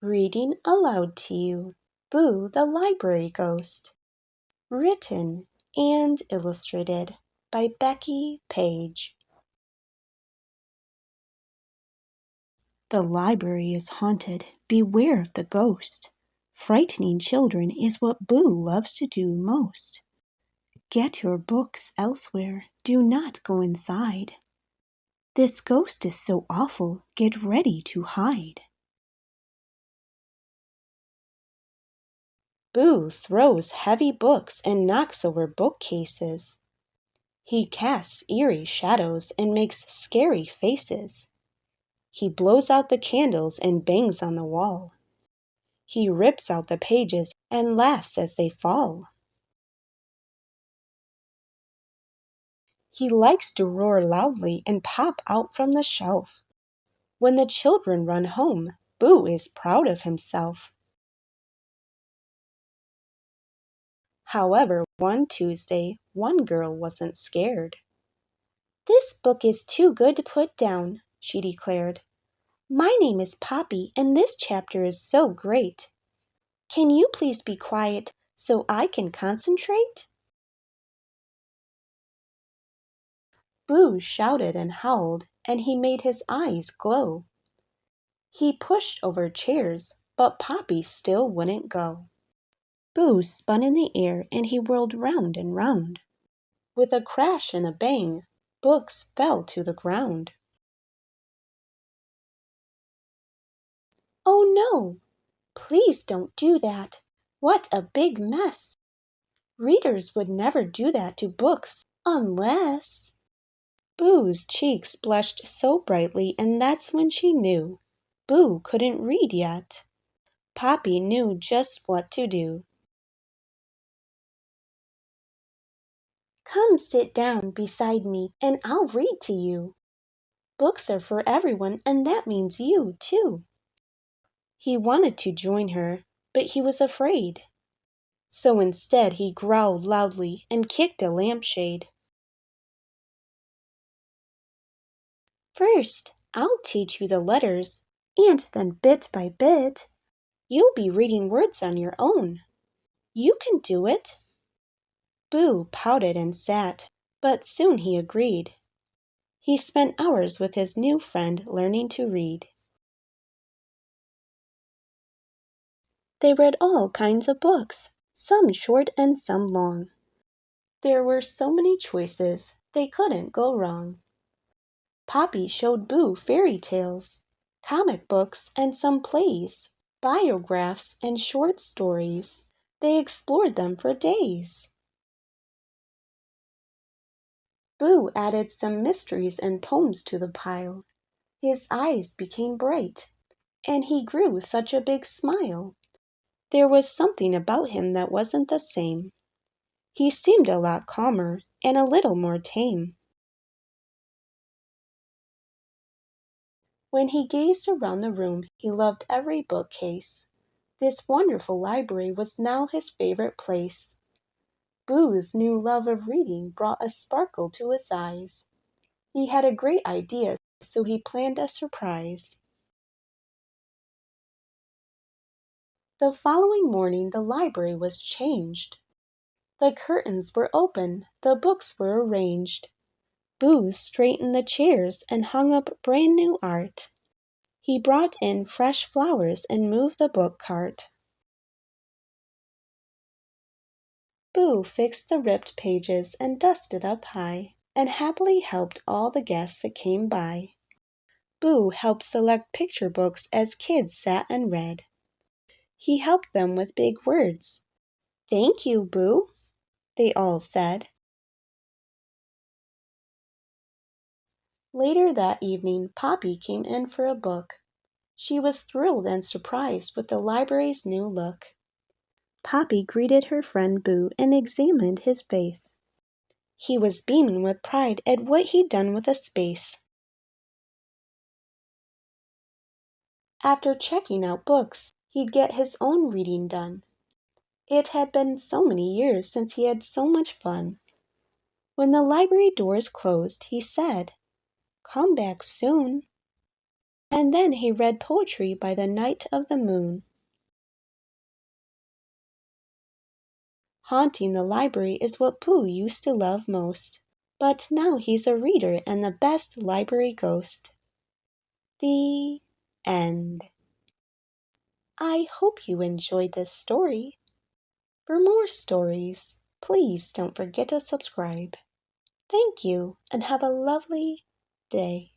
Reading aloud to you, Boo the Library Ghost. Written and illustrated by Becky, Paige. The library is haunted. Beware of the ghost. Frightening children is what Boo loves to do most. Get your books elsewhere. Do not go inside. This ghost is so awful. Get ready to hide. Boo throws heavy books and knocks over bookcases. He casts eerie shadows and makes scary faces. He blows out the candles and bangs on the wall. He rips out the pages and laughs as they fall. He likes to roar loudly and pop out from the shelf. When the children run home, Boo is proud of himself. However, one Tuesday, one girl wasn't scared. "This book is too good to put down," she declared. "My name is Poppy, and this chapter is so great. Can you please be quiet so I can concentrate?" Boo shouted and howled, and he made his eyes glow. He pushed over chairs, but Poppy still wouldn't go. Boo spun in the air, and he whirled round and round. With a crash and a bang, books fell to the ground. "Oh no! Please don't do that! What a big mess! Readers would never do that to books unless—" Boo's cheeks blushed so brightly, and that's when she knew Boo couldn't read yet. Poppy knew just what to do. "Come sit down beside me, and I'll read to you. Books are for everyone, and that means you, too." He wanted to join her, but he was afraid. So instead he growled loudly and kicked a lampshade. "First, I'll teach you the letters, and then bit by bit, you'll be reading words on your own. You can do it." Boo pouted and sat, but soon he agreed. He spent hours with his new friend learning to read. They read all kinds of books, some short and some long. There were so many choices, they couldn't go wrong. Poppy showed Boo fairy tales, comic books, and some plays, biographs, and short stories. They explored them for days. Boo added some mysteries and poems to the pile. His eyes became bright, and he grew such a big smile. There was something about him that wasn't the same. He seemed a lot calmer and a little more tame. When he gazed around the room, he loved every bookcase. This wonderful library was now his favorite place. Boo's new love of reading brought a sparkle to his eyes. He had a great idea, so he planned a surprise. The following morning, the library was changed. The curtains were open, the books were arranged. Boo straightened the chairs and hung up brand new art. He brought in fresh flowers and moved the book cart. Boo fixed the ripped pages and dusted up high, and happily helped all the guests that came by. Boo helped select picture books as kids sat and read. He helped them with big words. "Thank you, Boo," they all said. Later that evening, Poppy came in for a book. She was thrilled and surprised with the library's new look. Poppy greeted her friend Boo and examined his face. He was beaming with pride at what he'd done with a space. After checking out books, he'd get his own reading done. It had been so many years since he had so much fun. When the library doors closed, he said, "Come back soon." And then he read poetry by the night of the moon. Haunting the library is what Pooh used to love most, but now he's a reader and the best library ghost. The end. I hope you enjoyed this story. For more stories, please don't forget to subscribe. Thank you and have a lovely day.